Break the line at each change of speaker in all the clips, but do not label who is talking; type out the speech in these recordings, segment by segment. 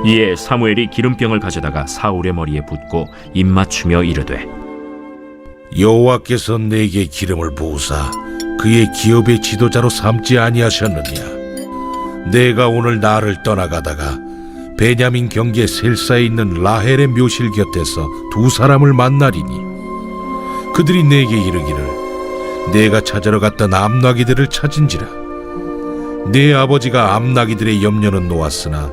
이에 사무엘이 기름병을 가져다가 사울의 머리에 붓고 입맞추며 이르되,
여호와께서 내게 기름을 부으사 그의 기업의 지도자로 삼지 아니하셨느냐? 내가 오늘 나를 떠나가다가 베냐민 경계 셀사에 있는 라헬의 묘실 곁에서 두 사람을 만나리니 그들이 내게 이르기를 내가 찾으러 갔던 암나기들을 찾은지라. 내 아버지가 암나기들의 염려는 놓았으나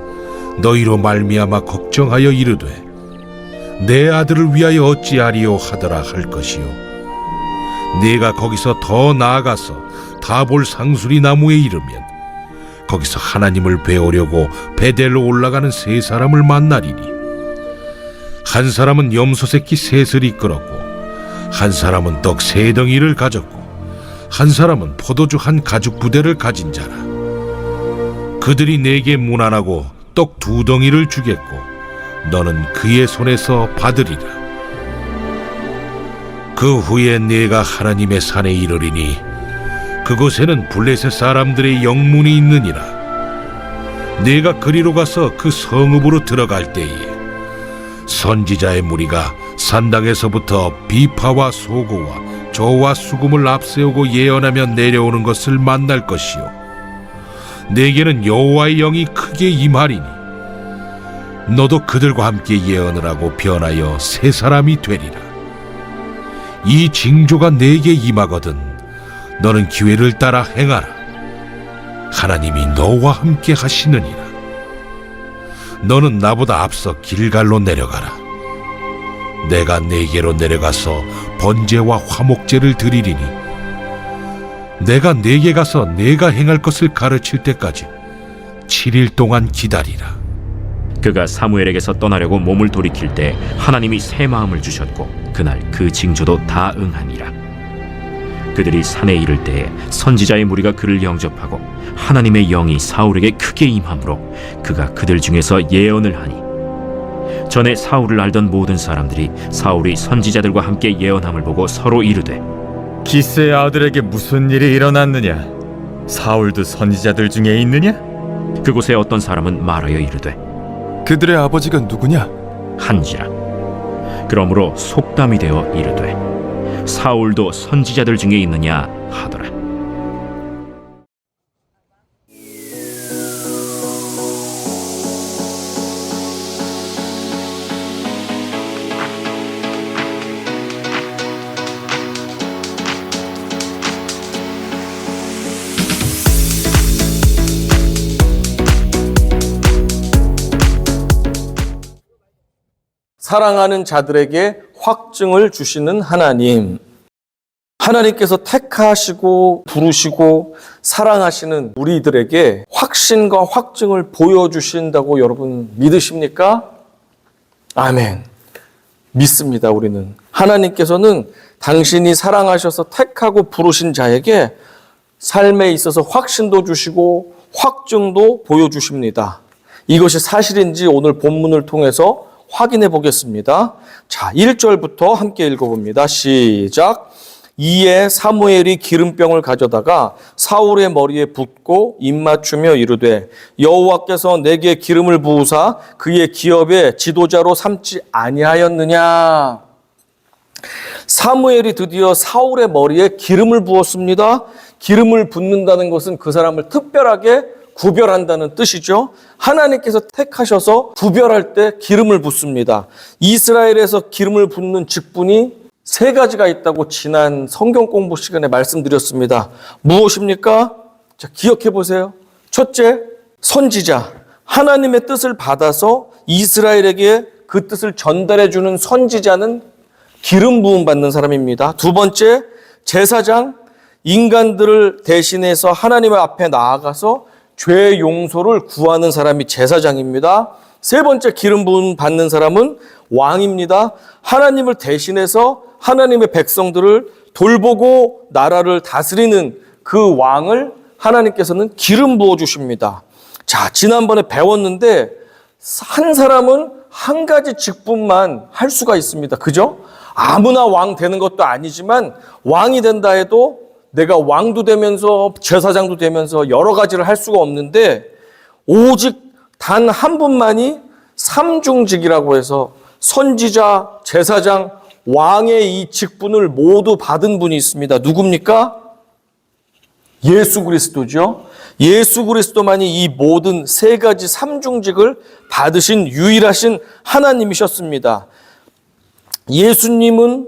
너희로 말미암아 걱정하여 이르되 내 아들을 위하여 어찌하리요 하더라 할 것이요. 내가 거기서 더 나아가서 다볼 상수리 나무에 이르면 거기서 하나님을 배우려고 베델로 올라가는 세 사람을 만나리니 한 사람은 염소 새끼 셋을 이끌었고 한 사람은 떡 세 덩이를 가졌고 한 사람은 포도주 한 가죽 부대를 가진 자라. 그들이 내게 문안하고 떡 두 덩이를 주겠고 너는 그의 손에서 받으리라. 그 후에 내가 하나님의 산에 이르리니 그곳에는 블레셋 사람들의 영문이 있느니라. 내가 그리로 가서 그 성읍으로 들어갈 때에 선지자의 무리가 산당에서부터 비파와 소고와 저와 수금을 앞세우고 예언하며 내려오는 것을 만날 것이요. 내게는 여호와의 영이 크게 임하리니 너도 그들과 함께 예언을 하고 변하여 새 사람이 되리라. 이 징조가 내게 임하거든 너는 기회를 따라 행하라. 하나님이 너와 함께 하시느니라. 너는 나보다 앞서 길갈로 내려가라. 내가 네게로 내려가서 번제와 화목제를 드리리니 내가 네게 가서 내가 행할 것을 가르칠 때까지 7일 동안 기다리라.
그가 사무엘에게서 떠나려고 몸을 돌이킬 때 하나님이 새 마음을 주셨고 그날 그 징조도 다 응하니라. 그들이 산에 이를 때에 선지자의 무리가 그를 영접하고 하나님의 영이 사울에게 크게 임함으로 그가 그들 중에서 예언을 하니 전에 사울을 알던 모든 사람들이 사울이 선지자들과 함께 예언함을 보고 서로 이르되,
기스의 아들에게 무슨 일이 일어났느냐? 사울도 선지자들 중에 있느냐?
그곳에 어떤 사람은 말하여 이르되,
그들의 아버지가 누구냐?
한지라. 그러므로 속담이 되어 이르되, 사울도 선지자들 중에 있느냐 하더라.
사랑하는 자들에게 확증을 주시는 하나님. 하나님께서 택하시고 부르시고 사랑하시는 우리들에게 확신과 확증을 보여주신다고 여러분 믿으십니까? 아멘. 믿습니다. 우리는. 하나님께서는 당신이 사랑하셔서 택하고 부르신 자에게 삶에 있어서 확신도 주시고 확증도 보여주십니다. 이것이 사실인지 오늘 본문을 통해서 확인해 보겠습니다. 자, 1절부터 함께 읽어봅니다. 시작. 이에 사무엘이 기름병을 가져다가 사울의 머리에 붓고 입맞추며 이르되, 여호와께서 내게 기름을 부으사 그의 기업의 지도자로 삼지 아니하였느냐? 사무엘이 드디어 사울의 머리에 기름을 부었습니다. 기름을 붓는다는 것은 그 사람을 특별하게 구별한다는 뜻이죠. 하나님께서 택하셔서 구별할 때 기름을 붓습니다. 이스라엘에서 기름을 붓는 직분이 세 가지가 있다고 지난 성경 공부 시간에 말씀드렸습니다. 무엇입니까? 자, 기억해 보세요. 첫째, 선지자. 하나님의 뜻을 받아서 이스라엘에게 그 뜻을 전달해 주는 선지자는 기름 부음 받는 사람입니다. 두 번째, 제사장. 인간들을 대신해서 하나님 앞에 나아가서 죄 용서를 구하는 사람이 제사장입니다. 세 번째 기름 부음 받는 사람은 왕입니다. 하나님을 대신해서 하나님의 백성들을 돌보고 나라를 다스리는 그 왕을 하나님께서는 기름 부어 주십니다. 자, 지난번에 배웠는데 한 사람은 한 가지 직분만 할 수가 있습니다. 그죠? 아무나 왕 되는 것도 아니지만 왕이 된다 해도 내가 왕도 되면서 제사장도 되면서 여러 가지를 할 수가 없는데 오직 단 한 분만이 삼중직이라고 해서 선지자, 제사장, 왕의 이 직분을 모두 받은 분이 있습니다. 누굽니까? 예수 그리스도죠. 예수 그리스도만이 이 모든 세 가지 삼중직을 받으신 유일하신 하나님이셨습니다. 예수님은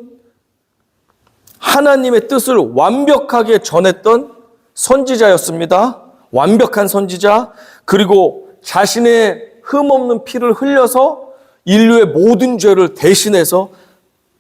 하나님의 뜻을 완벽하게 전했던 선지자였습니다. 완벽한 선지자. 그리고 자신의 흠없는 피를 흘려서 인류의 모든 죄를 대신해서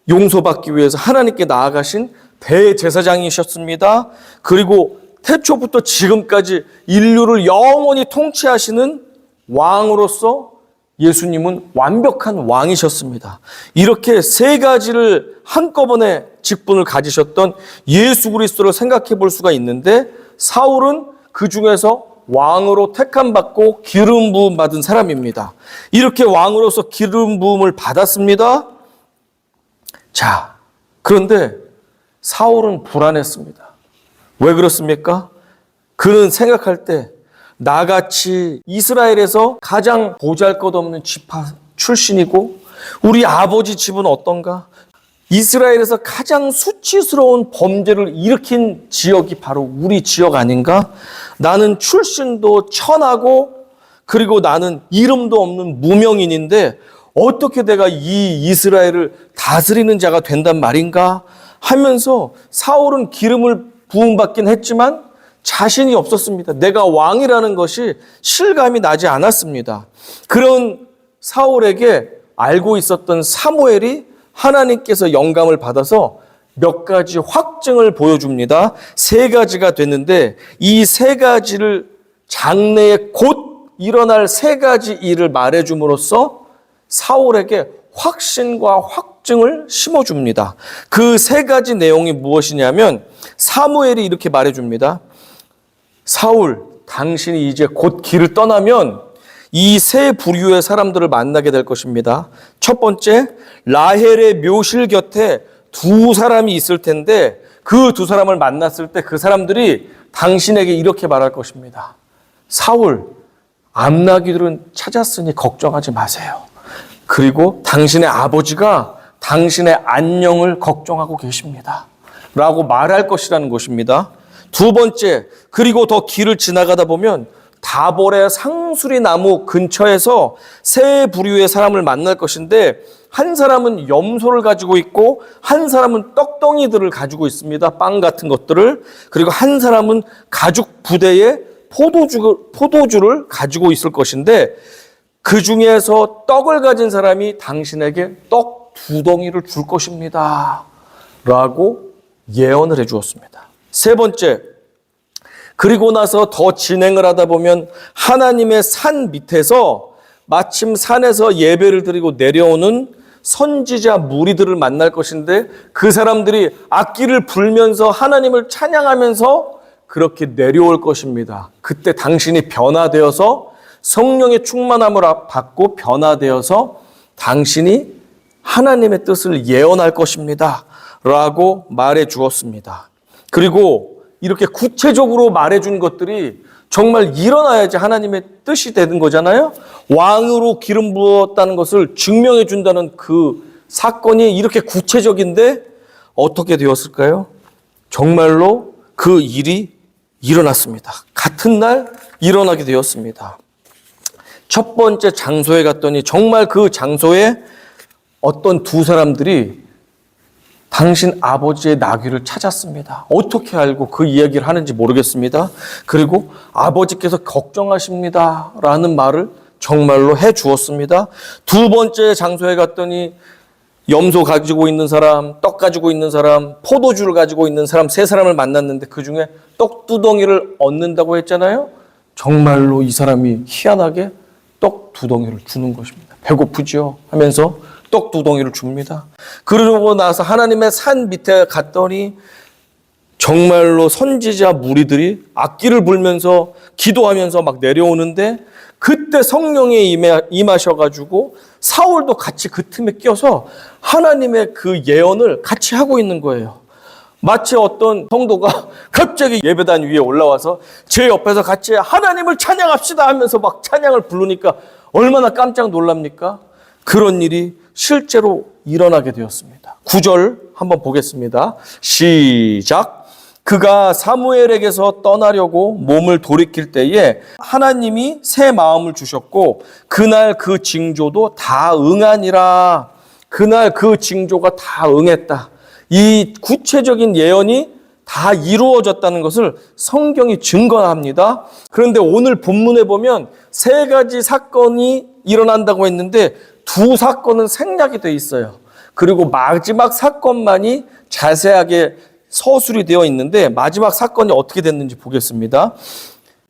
용서받기 위해서 하나님께 나아가신 대제사장이셨습니다. 그리고 태초부터 지금까지 인류를 영원히 통치하시는 왕으로서 예수님은 완벽한 왕이셨습니다. 이렇게 세 가지를 한꺼번에 직분을 가지셨던 예수 그리스도를 생각해 볼 수가 있는데, 사울은 그 중에서 왕으로 택함받고 기름 부음 받은 사람입니다. 이렇게 왕으로서 기름 부음을 받았습니다. 자, 그런데 사울은 불안했습니다. 왜 그렇습니까? 그는 생각할 때 나같이 이스라엘에서 가장 보잘것없는 지파 출신이고 우리 아버지 집은 어떤가? 이스라엘에서 가장 수치스러운 범죄를 일으킨 지역이 바로 우리 지역 아닌가? 나는 출신도 천하고 그리고 나는 이름도 없는 무명인인데 어떻게 내가 이 이스라엘을 다스리는 자가 된단 말인가? 하면서 사울은 기름을 부음받긴 했지만 자신이 없었습니다. 내가 왕이라는 것이 실감이 나지 않았습니다. 그런 사울에게 알고 있었던 사무엘이 하나님께서 영감을 받아서 몇 가지 확증을 보여줍니다. 세 가지가 됐는데 이 세 가지를 장래에 곧 일어날 세 가지 일을 말해줌으로써 사울에게 확신과 확증을 심어줍니다. 그 세 가지 내용이 무엇이냐면 사무엘이 이렇게 말해줍니다. 사울, 당신이 이제 곧 길을 떠나면 이 세 부류의 사람들을 만나게 될 것입니다. 첫 번째, 라헬의 묘실 곁에 두 사람이 있을 텐데 그 두 사람을 만났을 때 그 사람들이 당신에게 이렇게 말할 것입니다. 사울, 암나귀들은 찾았으니 걱정하지 마세요. 그리고 당신의 아버지가 당신의 안녕을 걱정하고 계십니다. 라고 말할 것이라는 것입니다. 두 번째, 그리고 더 길을 지나가다 보면 다볼의 상수리 나무 근처에서 세 부류의 사람을 만날 것인데 한 사람은 염소를 가지고 있고 한 사람은 떡덩이들을 가지고 있습니다. 빵 같은 것들을. 그리고 한 사람은 가죽 부대에 포도주를 가지고 있을 것인데 그 중에서 떡을 가진 사람이 당신에게 떡 두 덩이를 줄 것입니다. 라고 예언을 해 주었습니다. 세 번째, 그리고 나서 더 진행을 하다 보면 하나님의 산 밑에서 마침 산에서 예배를 드리고 내려오는 선지자 무리들을 만날 것인데 그 사람들이 악기를 불면서 하나님을 찬양하면서 그렇게 내려올 것입니다. 그때 당신이 변화되어서 성령의 충만함을 받고 변화되어서 당신이 하나님의 뜻을 예언할 것입니다. 라고 말해 주었습니다. 그리고 이렇게 구체적으로 말해준 것들이 정말 일어나야지 하나님의 뜻이 되는 거잖아요. 왕으로 기름 부었다는 것을 증명해 준다는 그 사건이 이렇게 구체적인데 어떻게 되었을까요? 정말로 그 일이 일어났습니다. 같은 날 일어나게 되었습니다. 첫 번째 장소에 갔더니 정말 그 장소에 어떤 두 사람들이 당신 아버지의 나귀를 찾았습니다. 어떻게 알고 그 이야기를 하는지 모르겠습니다. 그리고 아버지께서 걱정하십니다. 라는 말을 정말로 해 주었습니다. 두 번째 장소에 갔더니 염소 가지고 있는 사람, 떡 가지고 있는 사람, 포도주를 가지고 있는 사람 세 사람을 만났는데 그 중에 떡 두덩이를 얻는다고 했잖아요. 정말로 이 사람이 희한하게 떡 두덩이를 주는 것입니다. 배고프죠? 하면서 떡 두 덩이를 줍니다. 그러고 나서 하나님의 산 밑에 갔더니 정말로 선지자 무리들이 악기를 불면서 기도하면서 막 내려오는데 그때 성령이 임하셔가지고 사울도 같이 그 틈에 껴서 하나님의 그 예언을 같이 하고 있는 거예요. 마치 어떤 성도가 갑자기 예배단 위에 올라와서 제 옆에서 같이 하나님을 찬양합시다 하면서 막 찬양을 부르니까 얼마나 깜짝 놀랍니까? 그런 일이 실제로 일어나게 되었습니다. 9절 한번 보겠습니다. 시작. 그가 사무엘에게서 떠나려고 몸을 돌이킬 때에 하나님이 새 마음을 주셨고 그날 그 징조도 다 응하니라. 그날 그 징조가 다 응했다. 이 구체적인 예언이 다 이루어졌다는 것을 성경이 증거합니다. 그런데 오늘 본문에 보면 세 가지 사건이 일어난다고 했는데 두 사건은 생략이 돼 있어요. 그리고 마지막 사건만이 자세하게 서술이 되어 있는데 마지막 사건이 어떻게 됐는지 보겠습니다.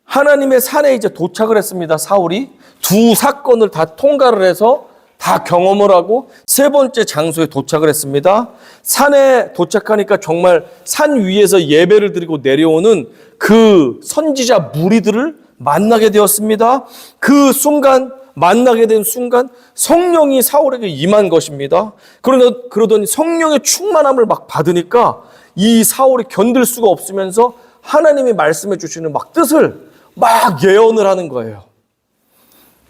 하나님의 산에 이제 도착을 했습니다. 사울이 두 사건을 다 통과를 해서 다 경험을 하고 세 번째 장소에 도착을 했습니다. 산에 도착하니까 정말 산 위에서 예배를 드리고 내려오는 그 선지자 무리들을 만나게 되었습니다. 그 순간 만나게 된 순간 성령이 사울에게 임한 것입니다. 그러더니 성령의 충만함을 막 받으니까 이 사울이 견딜 수가 없으면서 하나님이 말씀해 주시는 막 뜻을 막 예언을 하는 거예요.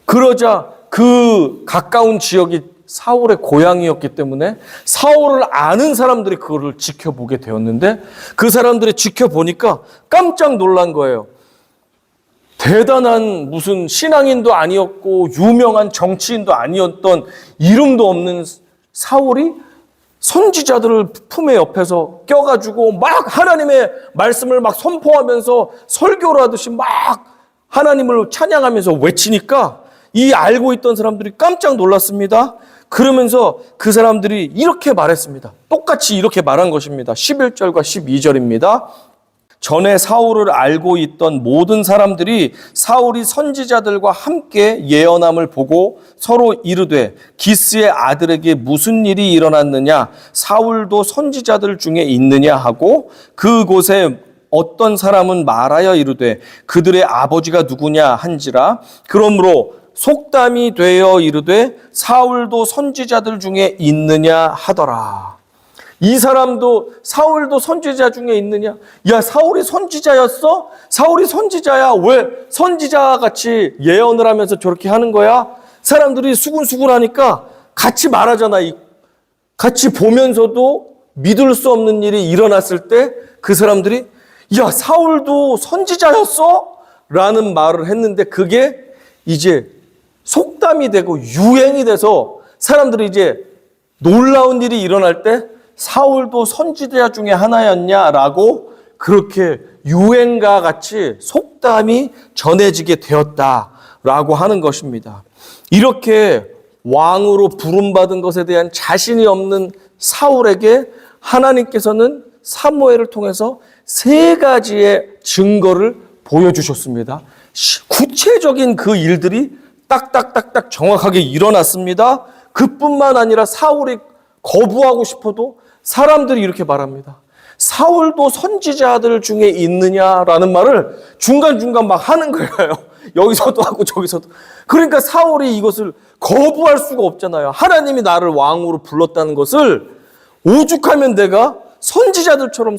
그러자 그 가까운 지역이 사울의 고향이었기 때문에 사울을 아는 사람들이 그거를 지켜보게 되었는데 그 사람들이 지켜보니까 깜짝 놀란 거예요. 대단한 무슨 신앙인도 아니었고 유명한 정치인도 아니었던 이름도 없는 사울이 선지자들을 품에 옆에서 껴가지고 막 하나님의 말씀을 막 선포하면서 설교를 하듯이 막 하나님을 찬양하면서 외치니까 이 알고 있던 사람들이 깜짝 놀랐습니다. 그러면서 그 사람들이 이렇게 말했습니다. 똑같이 이렇게 말한 것입니다. 11절과 12절입니다. 전에 사울을 알고 있던 모든 사람들이 사울이 선지자들과 함께 예언함을 보고 서로 이르되 기스의 아들에게 무슨 일이 일어났느냐 사울도 선지자들 중에 있느냐 하고 그곳에 어떤 사람은 말하여 이르되 그들의 아버지가 누구냐 한지라 그러므로 속담이 되어 이르되 사울도 선지자들 중에 있느냐 하더라. 이 사람도 사울도 선지자 중에 있느냐? 야, 사울이 선지자였어? 사울이 선지자야. 왜 선지자같이 예언을 하면서 저렇게 하는 거야? 사람들이 수군수군하니까 같이 말하잖아. 같이 보면서도 믿을 수 없는 일이 일어났을 때 그 사람들이 야, 사울도 선지자였어? 라는 말을 했는데 그게 이제 속담이 되고 유행이 돼서 사람들이 이제 놀라운 일이 일어날 때 사울도 선지자 중에 하나였냐라고 그렇게 유행과 같이 속담이 전해지게 되었다라고 하는 것입니다. 이렇게 왕으로 부름받은 것에 대한 자신이 없는 사울에게 하나님께서는 사무엘을 통해서 세 가지의 증거를 보여주셨습니다. 구체적인 그 일들이 딱딱딱딱 정확하게 일어났습니다. 그뿐만 아니라 사울이 거부하고 싶어도 사람들이 이렇게 말합니다. 사울도 선지자들 중에 있느냐라는 말을 중간중간 막 하는 거예요. 여기서도 하고 저기서도. 그러니까 사울이 이것을 거부할 수가 없잖아요. 하나님이 나를 왕으로 불렀다는 것을 오죽하면 내가 선지자들처럼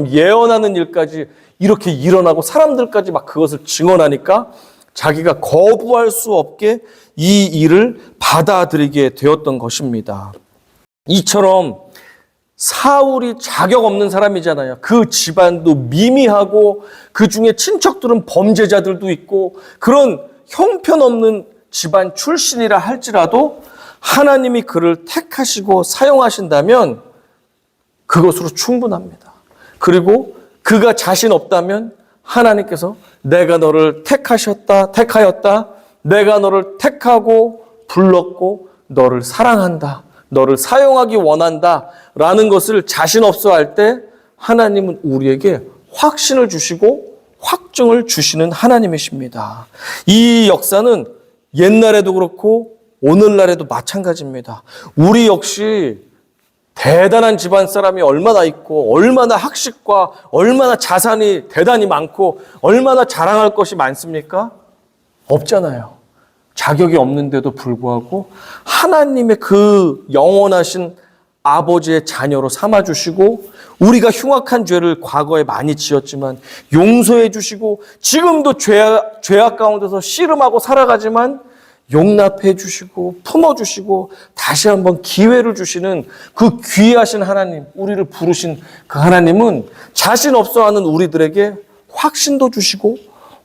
예언하는 일까지 이렇게 일어나고 사람들까지 막 그것을 증언하니까 자기가 거부할 수 없게 이 일을 받아들이게 되었던 것입니다. 이처럼 사울이 자격 없는 사람이잖아요. 그 집안도 미미하고 그 중에 친척들은 범죄자들도 있고 그런 형편없는 집안 출신이라 할지라도 하나님이 그를 택하시고 사용하신다면 그것으로 충분합니다. 그리고 그가 자신 없다면 하나님께서 내가 너를 택하였다. 내가 너를 택하고 불렀고 너를 사랑한다. 너를 사용하기 원한다. 라는 것을 자신 없어 할 때 하나님은 우리에게 확신을 주시고 확증을 주시는 하나님이십니다. 이 역사는 옛날에도 그렇고 오늘날에도 마찬가지입니다. 우리 역시 대단한 집안 사람이 얼마나 있고 얼마나 학식과 얼마나 자산이 대단히 많고 얼마나 자랑할 것이 많습니까? 없잖아요. 자격이 없는데도 불구하고 하나님의 그 영원하신 아버지의 자녀로 삼아주시고 우리가 흉악한 죄를 과거에 많이 지었지만 용서해 주시고 지금도 죄악 가운데서 씨름하고 살아가지만 용납해 주시고 품어주시고 다시 한번 기회를 주시는 그 귀하신 하나님, 우리를 부르신 그 하나님은 자신 없어하는 우리들에게 확신도 주시고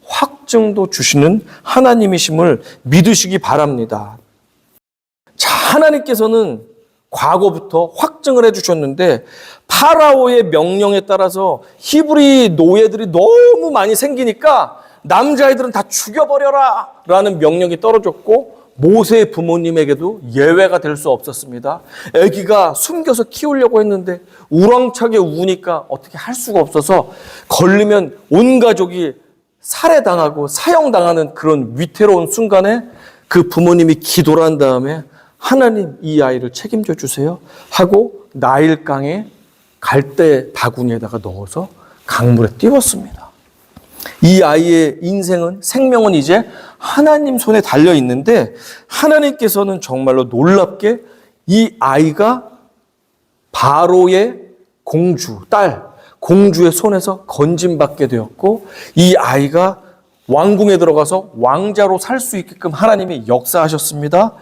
확증도 주시는 하나님이심을 믿으시기 바랍니다. 자, 하나님께서는 과거부터 확증을 해주셨는데 파라오의 명령에 따라서 히브리 노예들이 너무 많이 생기니까 남자애들은 다 죽여버려라 라는 명령이 떨어졌고 모세의 부모님에게도 예외가 될 수 없었습니다. 아기가 숨겨서 키우려고 했는데 우렁차게 우니까 어떻게 할 수가 없어서 걸리면 온 가족이 살해당하고 사형당하는 그런 위태로운 순간에 그 부모님이 기도를 한 다음에 하나님 이 아이를 책임져 주세요 하고 나일강에 갈대 바구니에다가 넣어서 강물에 띄웠습니다. 이 아이의 인생은 생명은 이제 하나님 손에 달려 있는데 하나님께서는 정말로 놀랍게 이 아이가 바로의 공주의 손에서 건짐받게 되었고 이 아이가 왕궁에 들어가서 왕자로 살 수 있게끔 하나님이 역사하셨습니다.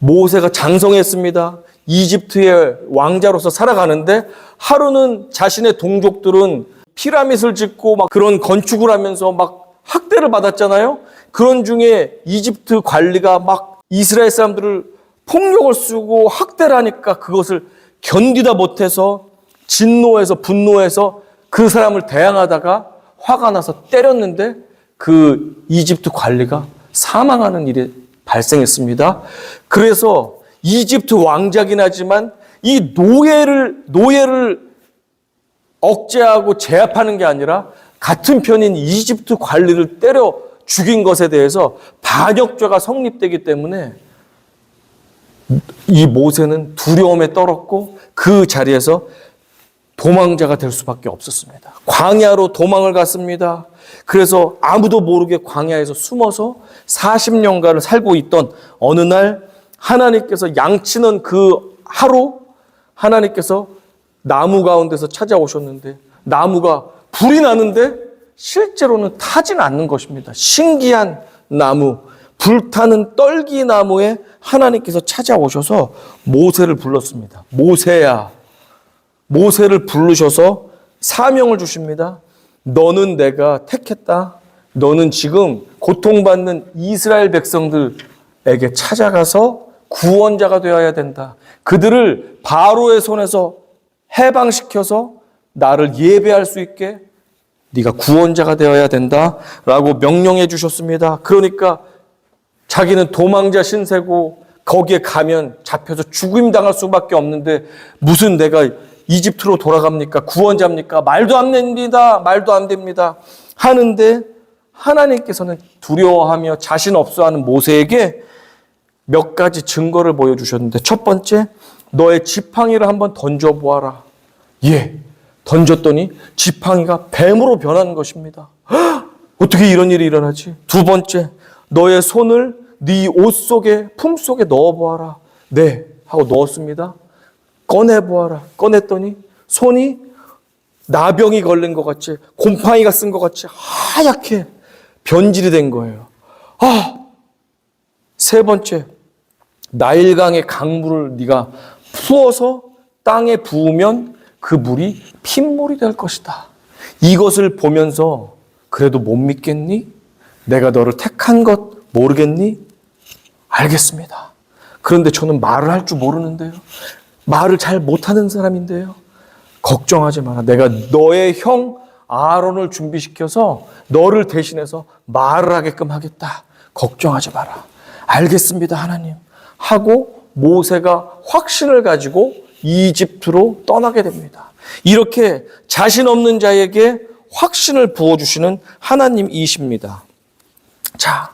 모세가 장성했습니다. 이집트의 왕자로서 살아가는데 하루는 자신의 동족들은 피라밋을 짓고 막 그런 건축을 하면서 막 학대를 받았잖아요. 그런 중에 이집트 관리가 막 이스라엘 사람들을 폭력을 쓰고 학대를 하니까 그것을 견디다 못해서 진노해서 분노해서 그 사람을 대항하다가 화가 나서 때렸는데 그 이집트 관리가 사망하는 일이 발생했습니다. 그래서 이집트 왕자긴 하지만 이 노예를 억제하고 제압하는 게 아니라 같은 편인 이집트 관리를 때려 죽인 것에 대해서 반역죄가 성립되기 때문에 이 모세는 두려움에 떨었고 그 자리에서 도망자가 될 수밖에 없었습니다. 광야로 도망을 갔습니다. 그래서 아무도 모르게 광야에서 숨어서 40년간을 살고 있던 어느 날 하나님께서 양치는 그 하루 하나님께서 나무 가운데서 찾아오셨는데 나무가 불이 나는데 실제로는 타진 않는 것입니다. 신기한 나무, 불타는 떨기나무에 하나님께서 찾아오셔서 모세를 불렀습니다. 모세야. 모세를 부르셔서 사명을 주십니다. 너는 내가 택했다. 너는 지금 고통받는 이스라엘 백성들에게 찾아가서 구원자가 되어야 된다. 그들을 바로의 손에서 해방시켜서 나를 예배할 수 있게 네가 구원자가 되어야 된다라고 명령해 주셨습니다. 그러니까 자기는 도망자 신세고 거기에 가면 잡혀서 죽임 당할 수밖에 없는데 무슨 내가 이집트로 돌아갑니까? 구원자입니까? 말도 안 됩니다. 말도 안 됩니다. 하는데 하나님께서는 두려워하며 자신 없어하는 모세에게 몇 가지 증거를 보여주셨는데 첫 번째, 너의 지팡이를 한번 던져보아라. 예, 던졌더니 지팡이가 뱀으로 변한 것입니다. 어떻게 이런 일이 일어나지? 두 번째, 너의 손을 네 옷 속에 품 속에 넣어보아라. 네, 하고 넣었습니다. 꺼내보아라. 꺼냈더니 손이 나병이 걸린 것 같이 곰팡이가 쓴 것 같이 하얗게 변질이 된 거예요. 세 번째, 나일강의 강물을 네가 부어서 땅에 부으면 그 물이 핏물이 될 것이다. 이것을 보면서 그래도 못 믿겠니? 내가 너를 택한 것 모르겠니? 알겠습니다. 그런데 저는 말을 할 줄 모르는데요. 말을 잘 못하는 사람인데요. 걱정하지 마라. 내가 너의 형 아론을 준비시켜서 너를 대신해서 말을 하게끔 하겠다. 걱정하지 마라. 알겠습니다, 하나님. 하고 모세가 확신을 가지고 이집트로 떠나게 됩니다. 이렇게 자신 없는 자에게 확신을 부어주시는 하나님이십니다. 자,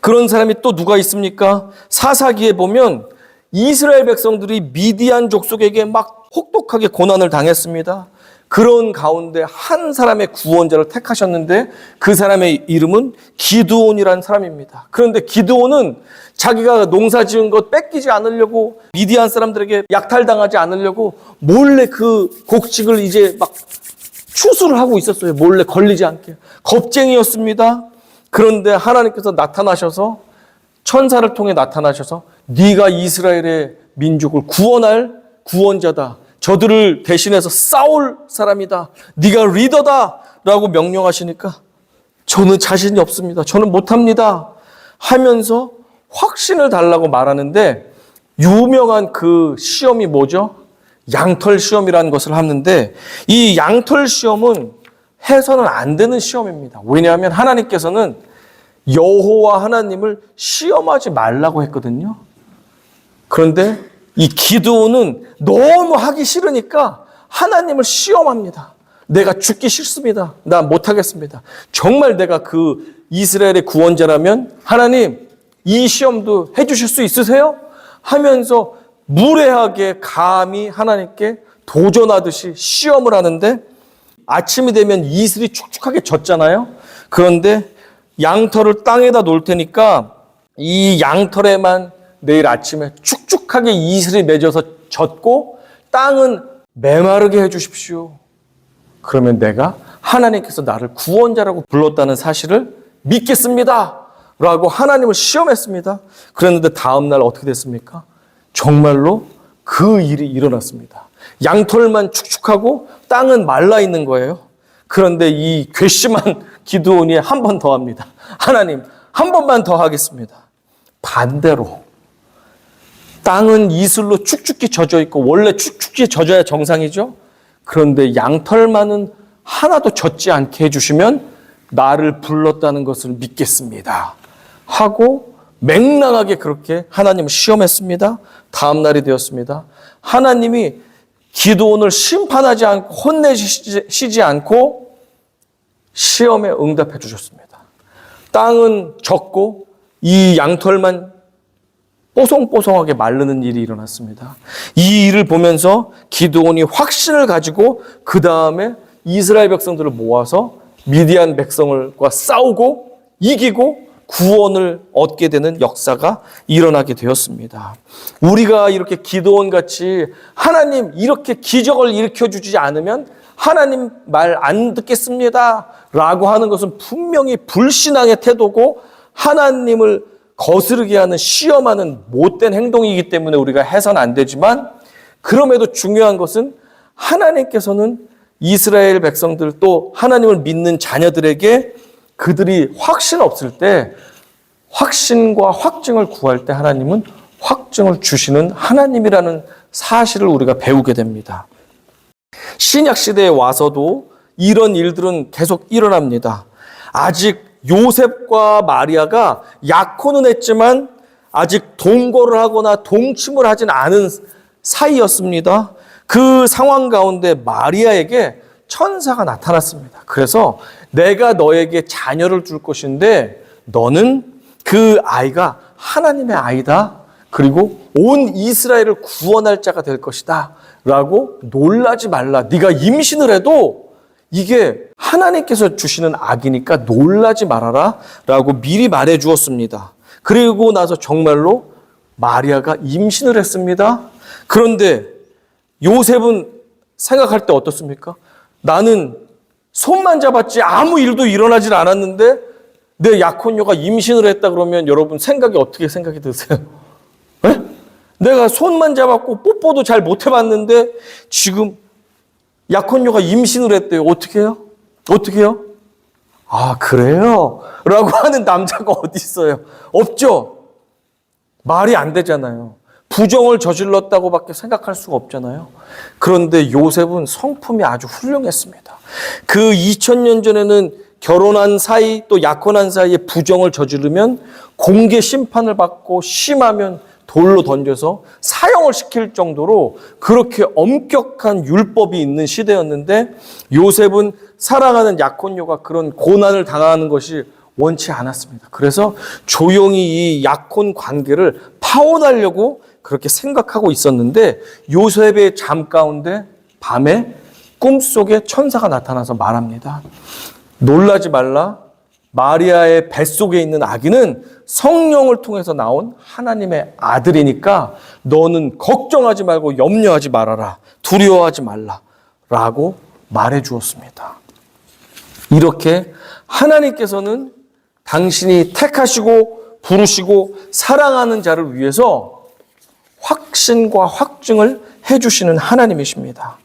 그런 사람이 또 누가 있습니까? 사사기에 보면 이스라엘 백성들이 미디안 족속에게 막 혹독하게 고난을 당했습니다. 그런 가운데 한 사람의 구원자를 택하셨는데 그 사람의 이름은 기드온이라는 사람입니다. 그런데 기드온은 자기가 농사 지은 것 뺏기지 않으려고, 미디안 사람들에게 약탈당하지 않으려고 몰래 그 곡식을 이제 막 추수를 하고 있었어요. 몰래 걸리지 않게. 겁쟁이였습니다. 그런데 하나님께서 나타나셔서, 천사를 통해 나타나셔서 네가 이스라엘의 민족을 구원할 구원자다. 저들을 대신해서 싸울 사람이다. 네가 리더다 라고 명령하시니까 저는 자신이 없습니다. 저는 못합니다 하면서 확신을 달라고 말하는데, 유명한 그 시험이 뭐죠? 양털 시험이라는 것을 하는데, 이 양털 시험은 해서는 안 되는 시험입니다. 왜냐하면 하나님께서는 여호와 하나님을 시험하지 말라고 했거든요. 그런데 이 기드온은 너무 하기 싫으니까 하나님을 시험합니다. 내가 죽기 싫습니다. 나 못하겠습니다. 정말 내가 그 이스라엘의 구원자라면 하나님 이 시험도 해주실 수 있으세요? 하면서 무례하게 감히 하나님께 도전하듯이 시험을 하는데, 아침이 되면 이슬이 축축하게 젖잖아요. 그런데 양털을 땅에다 놓을 테니까 이 양털에만 내일 아침에 축축하게 이슬이 맺어서 젖고 땅은 메마르게 해주십시오. 그러면 내가 하나님께서 나를 구원자라고 불렀다는 사실을 믿겠습니다 라고 하나님을 시험했습니다. 그랬는데 다음날 어떻게 됐습니까? 정말로 그 일이 일어났습니다. 양털만 축축하고 땅은 말라 있는 거예요. 그런데 이 괘씸한 기드온이 한 번 더 합니다. 하나님, 한 번만 더 하겠습니다. 반대로 땅은 이슬로 축축히 젖어 있고, 원래 축축히 젖어야 정상이죠. 그런데 양털만은 하나도 젖지 않게 해주시면 나를 불렀다는 것을 믿겠습니다 하고 맹랑하게 그렇게 하나님을 시험했습니다. 다음 날이 되었습니다. 하나님이 기드온을 심판하지 않고 혼내시지 않고 시험에 응답해 주셨습니다. 땅은 젖고 이 양털만 뽀송뽀송하게 마르는 일이 일어났습니다. 이 일을 보면서 기드온이 확신을 가지고 그 다음에 이스라엘 백성들을 모아서 미디안 백성과 싸우고 이기고 구원을 얻게 되는 역사가 일어나게 되었습니다. 우리가 이렇게 기드온 같이 하나님 이렇게 기적을 일으켜주지 않으면 하나님 말 안 듣겠습니다 라고 하는 것은 분명히 불신앙의 태도고 하나님을 거스르게 하는, 시험하는 못된 행동이기 때문에 우리가 해서는 안 되지만, 그럼에도 중요한 것은 하나님께서는 이스라엘 백성들 또 하나님을 믿는 자녀들에게 그들이 확신 없을 때 확신과 확증을 구할 때 하나님은 확증을 주시는 하나님이라는 사실을 우리가 배우게 됩니다. 신약 시대에 와서도 이런 일들은 계속 일어납니다. 아직 요셉과 마리아가 약혼은 했지만 아직 동거를 하거나 동침을 하진 않은 사이였습니다. 그 상황 가운데 마리아에게 천사가 나타났습니다. 그래서 내가 너에게 자녀를 줄 것인데 너는 그 아이가 하나님의 아이다. 그리고 온 이스라엘을 구원할 자가 될 것이다. 라고 놀라지 말라. 네가 임신을 해도 이게 하나님께서 주시는 악이니까 놀라지 말아라. 라고 미리 말해 주었습니다. 그리고 나서 정말로 마리아가 임신을 했습니다. 그런데 요셉은 생각할 때 어떻습니까? 나는 손만 잡았지 아무 일도 일어나질 않았는데 내 약혼녀가 임신을 했다 그러면 여러분 어떻게 생각이 드세요? 네? 내가 손만 잡았고 뽀뽀도 잘 못 해봤는데 지금 약혼녀가 임신을 했대요. 어떻게 해요? 어떻게 해요? 아, 그래요? 라고 하는 남자가 어디 있어요? 없죠? 말이 안 되잖아요. 부정을 저질렀다고밖에 생각할 수가 없잖아요. 그런데 요셉은 성품이 아주 훌륭했습니다. 그 2000년 전에는 결혼한 사이 또 약혼한 사이에 부정을 저지르면 공개 심판을 받고 심하면 돌로 던져서 사형을 시킬 정도로 그렇게 엄격한 율법이 있는 시대였는데 요셉은 사랑하는 약혼녀가 그런 고난을 당하는 것이 원치 않았습니다. 그래서 조용히 이 약혼 관계를 파혼하려고 그렇게 생각하고 있었는데 요셉의 잠 가운데 밤에 꿈속에 천사가 나타나서 말합니다. 놀라지 말라. 마리아의 뱃속에 있는 아기는 성령을 통해서 나온 하나님의 아들이니까 너는 걱정하지 말고 염려하지 말아라. 두려워하지 말라. 라고 말해 주었습니다. 이렇게 하나님께서는 당신이 택하시고 부르시고 사랑하는 자를 위해서 확신과 확증을 해주시는 하나님이십니다.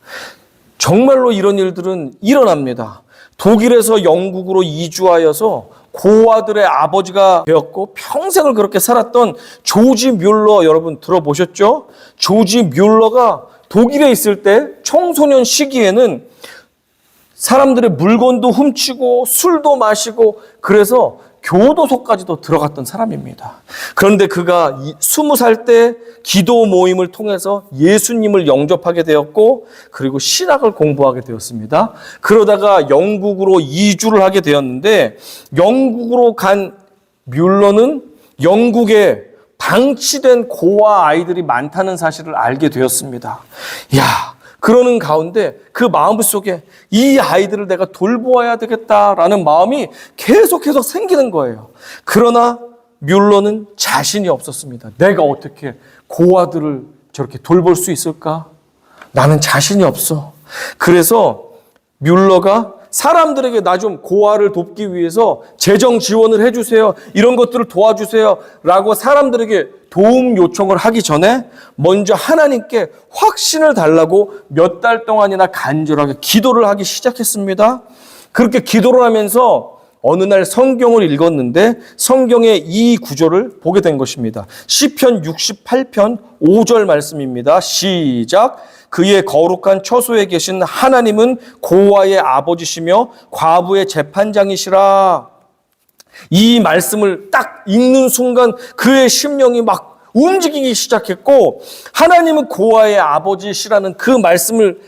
정말로 이런 일들은 일어납니다. 독일에서 영국으로 이주하여서 고아들의 아버지가 되었고 평생을 그렇게 살았던 조지 뮬러 여러분 들어보셨죠? 조지 뮬러가 독일에 있을 때 청소년 시기에는 사람들의 물건도 훔치고 술도 마시고 그래서 교도소까지도 들어갔던 사람입니다. 그런데 그가 20살 때 기도 모임을 통해서 예수님을 영접하게 되었고 그리고 신학을 공부하게 되었습니다. 그러다가 영국으로 이주를 하게 되었는데 영국으로 간 뮬러는 영국에 방치된 고아 아이들이 많다는 사실을 알게 되었습니다. 그러는 가운데 그 마음속에 이 아이들을 내가 돌보아야 되겠다라는 마음이 계속해서 생기는 거예요. 그러나 뮬러는 자신이 없었습니다. 내가 어떻게 고아들을 저렇게 돌볼 수 있을까? 나는 자신이 없어. 그래서 뮬러가 사람들에게 나 좀 고아를 돕기 위해서 재정 지원을 해주세요. 이런 것들을 도와주세요. 라고 사람들에게 도움 요청을 하기 전에 먼저 하나님께 확신을 달라고 몇 달 동안이나 간절하게 기도를 하기 시작했습니다. 그렇게 기도를 하면서 어느 날 성경을 읽었는데 성경의 이 구절을 보게 된 것입니다. 시편 68편 5절 말씀입니다. 시작. 그의 거룩한 처소에 계신 하나님은 고아의 아버지시며 과부의 재판장이시라. 이 말씀을 딱 읽는 순간 그의 심령이 막 움직이기 시작했고 하나님은 고아의 아버지시라는 그 말씀을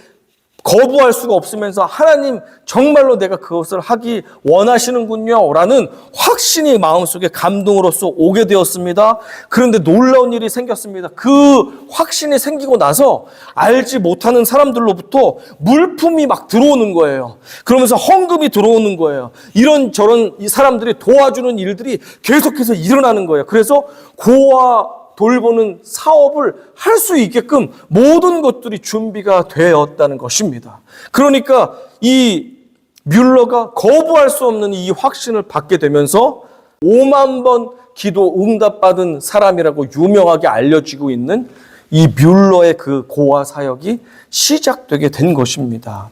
거부할 수가 없으면서 하나님 정말로 내가 그것을 하기 원하시는군요 라는 확신이 마음속에 감동으로서 오게 되었습니다. 그런데 놀라운 일이 생겼습니다. 그 확신이 생기고 나서 알지 못하는 사람들로부터 물품이 막 들어오는 거예요. 그러면서 헌금이 들어오는 거예요. 이런저런 이 사람들이 도와주는 일들이 계속해서 일어나는 거예요. 그래서 고아 돌보는 사업을 할 수 있게끔 모든 것들이 준비가 되었다는 것입니다. 그러니까 이 뮬러가 거부할 수 없는 이 확신을 받게 되면서 5만 번 기도 응답받은 사람이라고 유명하게 알려지고 있는 이 뮬러의 그 고아 사역이 시작되게 된 것입니다.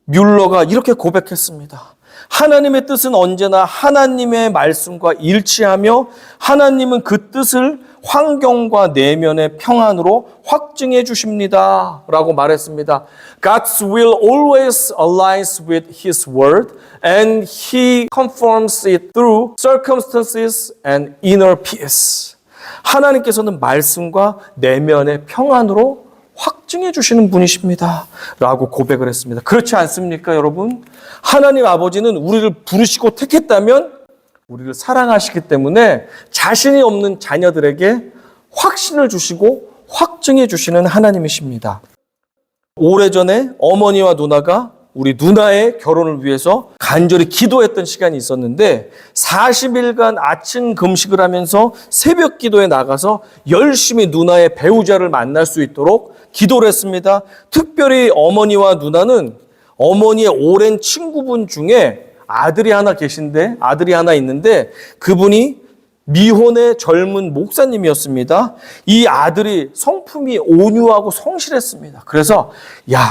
뮬러가 이렇게 고백했습니다. 하나님의 뜻은 언제나 하나님의 말씀과 일치하며 하나님은 그 뜻을 환경과 내면의 평안으로 확증해 주십니다. 라고 말했습니다. God's will always aligns with His word and He confirms it through circumstances and inner peace. 하나님께서는 말씀과 내면의 평안으로 확증해 주시는 분이십니다. 라고 고백을 했습니다. 그렇지 않습니까, 여러분? 하나님 아버지는 우리를 부르시고 택했다면 우리를 사랑하시기 때문에 자신이 없는 자녀들에게 확신을 주시고 확증해 주시는 하나님이십니다. 오래전에 어머니와 누나가 우리 누나의 결혼을 위해서 간절히 기도했던 시간이 있었는데 40일간 아침 금식을 하면서 새벽 기도에 나가서 열심히 누나의 배우자를 만날 수 있도록 기도를 했습니다. 특별히 어머니와 누나는 어머니의 오랜 친구분 중에 아들이 하나 있는데 그분이 미혼의 젊은 목사님이었습니다. 이 아들이 성품이 온유하고 성실했습니다. 그래서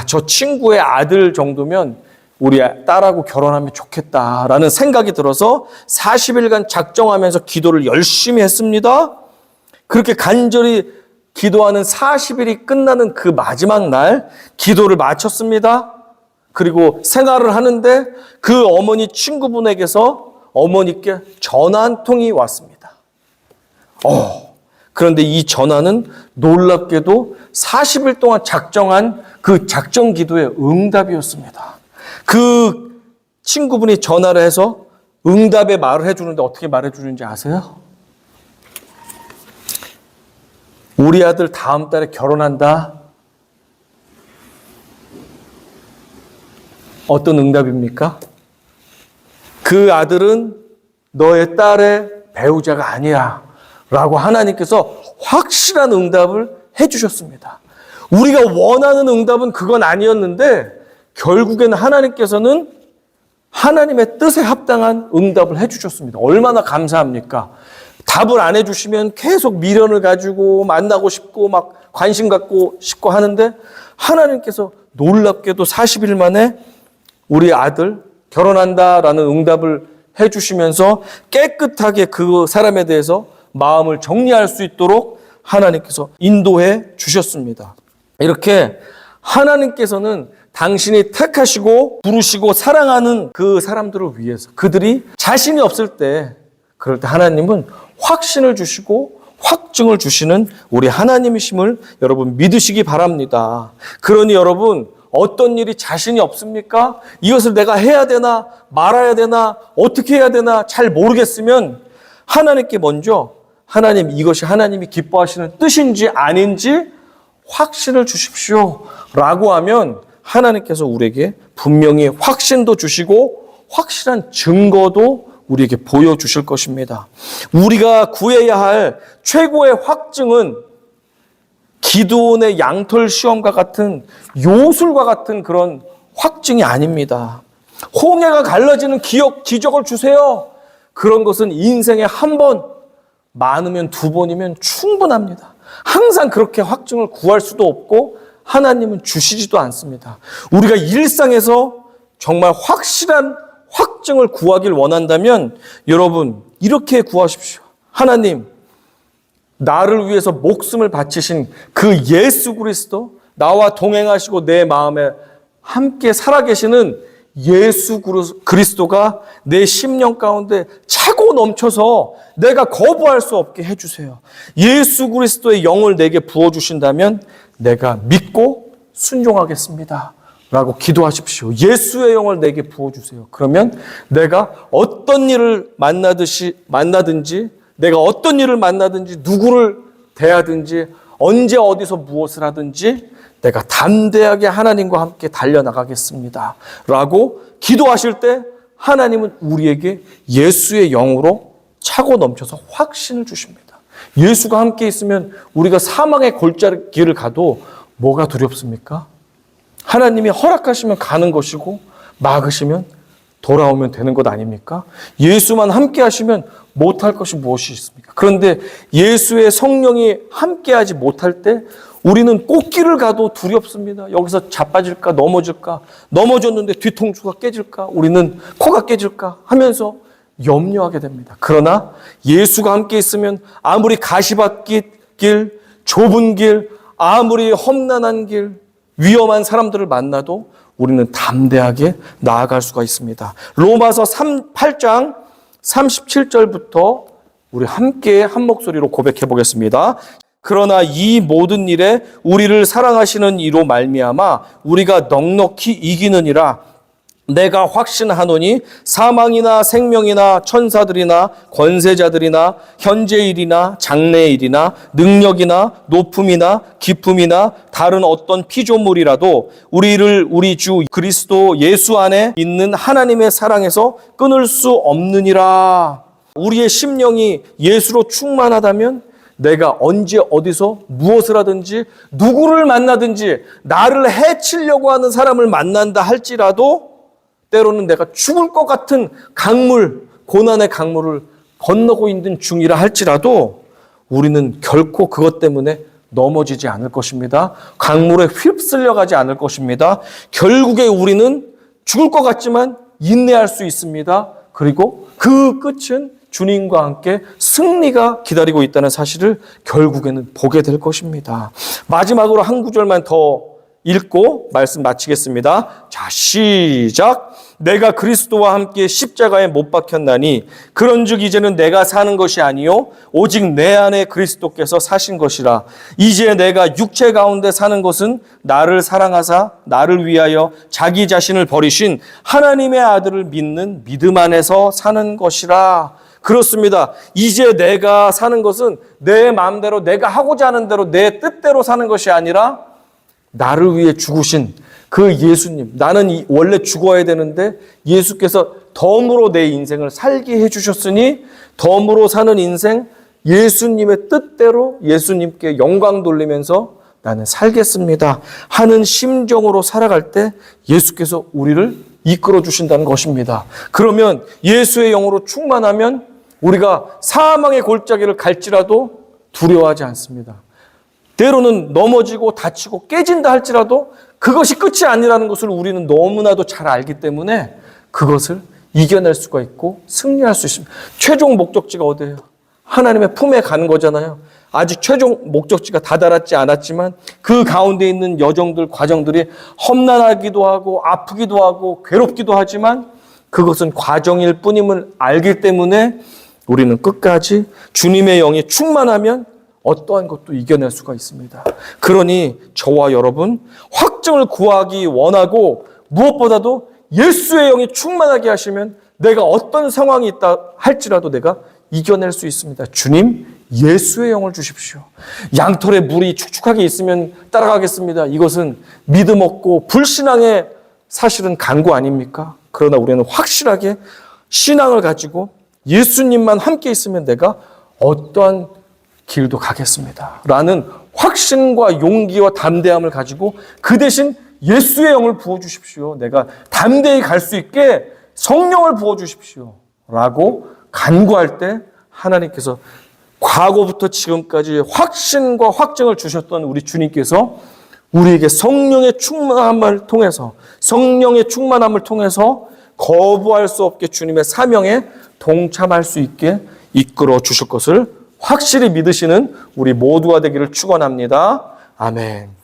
저 친구의 아들 정도면 우리 딸하고 결혼하면 좋겠다라는 생각이 들어서 40일간 작정하면서 기도를 열심히 했습니다. 그렇게 간절히 기도하는 40일이 끝나는 그 마지막 날 기도를 마쳤습니다. 그리고 생활을 하는데 그 어머니 친구분에게서 어머니께 전화 한 통이 왔습니다. 그런데 이 전화는 놀랍게도 40일 동안 작정한 그 작정 기도의 응답이었습니다. 그 친구분이 전화를 해서 응답의 말을 해주는데 어떻게 말해주는지 아세요? 우리 아들 다음 달에 결혼한다. 어떤 응답입니까? 그 아들은 너의 딸의 배우자가 아니야 라고 하나님께서 확실한 응답을 해주셨습니다. 우리가 원하는 응답은 그건 아니었는데 결국에는 하나님께서는 하나님의 뜻에 합당한 응답을 해주셨습니다. 얼마나 감사합니까? 답을 안 해주시면 계속 미련을 가지고 만나고 싶고 막 관심 갖고 싶고 하는데 하나님께서 놀랍게도 40일 만에 우리 아들 결혼한다라는 응답을 해주시면서 깨끗하게 그 사람에 대해서 마음을 정리할 수 있도록 하나님께서 인도해 주셨습니다. 이렇게 하나님께서는 당신이 택하시고 부르시고 사랑하는 그 사람들을 위해서 그들이 자신이 없을 때 그럴 때 하나님은 확신을 주시고 확증을 주시는 우리 하나님이심을 여러분 믿으시기 바랍니다. 그러니 여러분 어떤 일이 자신이 없습니까? 이것을 내가 해야 되나 말아야 되나 어떻게 해야 되나 잘 모르겠으면 하나님께 먼저 하나님 이것이 하나님이 기뻐하시는 뜻인지 아닌지 확신을 주십시오 라고 하면 하나님께서 우리에게 분명히 확신도 주시고 확실한 증거도 우리에게 보여주실 것입니다. 우리가 구해야 할 최고의 확증은 기드온의 양털 시험과 같은 요술과 같은 그런 확증이 아닙니다. 홍해가 갈라지는 기적을 주세요. 그런 것은 인생에 한 번, 많으면 두 번이면 충분합니다. 항상 그렇게 확증을 구할 수도 없고 하나님은 주시지도 않습니다. 우리가 일상에서 정말 확실한 확증을 구하길 원한다면 여러분 이렇게 구하십시오. 하나님, 나를 위해서 목숨을 바치신 그 예수 그리스도, 나와 동행하시고 내 마음에 함께 살아계시는 예수 그리스도가 내 심령 가운데 차고 넘쳐서 내가 거부할 수 없게 해주세요. 예수 그리스도의 영을 내게 부어주신다면 내가 믿고 순종하겠습니다 라고 기도하십시오. 예수의 영을 내게 부어주세요. 그러면 내가 어떤 일을 만나든지 내가 어떤 일을 만나든지 누구를 대하든지 언제 어디서 무엇을 하든지 내가 담대하게 하나님과 함께 달려나가겠습니다 라고 기도하실 때 하나님은 우리에게 예수의 영으로 차고 넘쳐서 확신을 주십니다. 예수가 함께 있으면 우리가 사망의 골짜기를 가도 뭐가 두렵습니까? 하나님이 허락하시면 가는 것이고 막으시면 돌아오면 되는 것 아닙니까? 예수만 함께 하시면 못할 것이 무엇이 있습니까? 그런데 예수의 성령이 함께하지 못할 때 우리는 꽃길을 가도 두렵습니다. 여기서 자빠질까 넘어질까, 넘어졌는데 뒤통수가 깨질까, 우리는 코가 깨질까 하면서 염려하게 됩니다. 그러나 예수가 함께 있으면 아무리 가시밭길, 좁은 길, 아무리 험난한 길, 위험한 사람들을 만나도 우리는 담대하게 나아갈 수가 있습니다. 로마서 8장 37절부터 우리 함께 한 목소리로 고백해 보겠습니다. 그러나 이 모든 일에 우리를 사랑하시는 이로 말미암아 우리가 넉넉히 이기느니라. 내가 확신하노니 사망이나 생명이나 천사들이나 권세자들이나 현재일이나 장래일이나 능력이나 높음이나 깊음이나 다른 어떤 피조물이라도 우리를 우리 주 그리스도 예수 안에 있는 하나님의 사랑에서 끊을 수 없느니라. 우리의 심령이 예수로 충만하다면 내가 언제 어디서 무엇을 하든지 누구를 만나든지 나를 해치려고 하는 사람을 만난다 할지라도 때로는 내가 죽을 것 같은 강물, 고난의 강물을 건너고 있는 중이라 할지라도 우리는 결코 그것 때문에 넘어지지 않을 것입니다. 강물에 휩쓸려 가지 않을 것입니다. 결국에 우리는 죽을 것 같지만 인내할 수 있습니다. 그리고 그 끝은 주님과 함께 승리가 기다리고 있다는 사실을 결국에는 보게 될 것입니다. 마지막으로 한 구절만 더 읽고 말씀 마치겠습니다. 자, 시작. 내가 그리스도와 함께 십자가에 못 박혔나니 그런즉 이제는 내가 사는 것이 아니요 오직 내 안에 그리스도께서 사신 것이라. 이제 내가 육체 가운데 사는 것은 나를 사랑하사 나를 위하여 자기 자신을 버리신 하나님의 아들을 믿는 믿음 안에서 사는 것이라. 그렇습니다. 이제 내가 사는 것은 내 마음대로 내가 하고자 하는 대로 내 뜻대로 사는 것이 아니라 나를 위해 죽으신 그 예수님, 나는 원래 죽어야 되는데 예수께서 덤으로 내 인생을 살게 해주셨으니 덤으로 사는 인생, 예수님의 뜻대로 예수님께 영광 돌리면서 나는 살겠습니다 하는 심정으로 살아갈 때 예수께서 우리를 이끌어 주신다는 것입니다. 그러면 예수의 영으로 충만하면 우리가 사망의 골짜기를 갈지라도 두려워하지 않습니다. 때로는 넘어지고 다치고 깨진다 할지라도 그것이 끝이 아니라는 것을 우리는 너무나도 잘 알기 때문에 그것을 이겨낼 수가 있고 승리할 수 있습니다. 최종 목적지가 어디예요? 하나님의 품에 가는 거잖아요. 아직 최종 목적지가 다다랐지 않았지만 그 가운데 있는 여정들, 과정들이 험난하기도 하고 아프기도 하고 괴롭기도 하지만 그것은 과정일 뿐임을 알기 때문에 우리는 끝까지 주님의 영이 충만하면 어떠한 것도 이겨낼 수가 있습니다. 그러니 저와 여러분 확증을 구하기 원하고 무엇보다도 예수의 영이 충만하게 하시면 내가 어떤 상황이 있다 할지라도 내가 이겨낼 수 있습니다. 주님, 예수의 영을 주십시오. 양털에 물이 축축하게 있으면 따라가겠습니다. 이것은 믿음 없고 불신앙의 사실은 간구 아닙니까? 그러나 우리는 확실하게 신앙을 가지고 예수님만 함께 있으면 내가 어떠한 길도 가겠습니다 라는 확신과 용기와 담대함을 가지고 그 대신 예수의 영을 부어주십시오. 내가 담대히 갈 수 있게 성령을 부어주십시오 라고 간구할 때 하나님께서 과거부터 지금까지 확신과 확증을 주셨던 우리 주님께서 우리에게 성령의 충만함을 통해서 거부할 수 없게 주님의 사명에 동참할 수 있게 이끌어 주실 것을 확실히 믿으시는 우리 모두가 되기를 축원합니다. 아멘.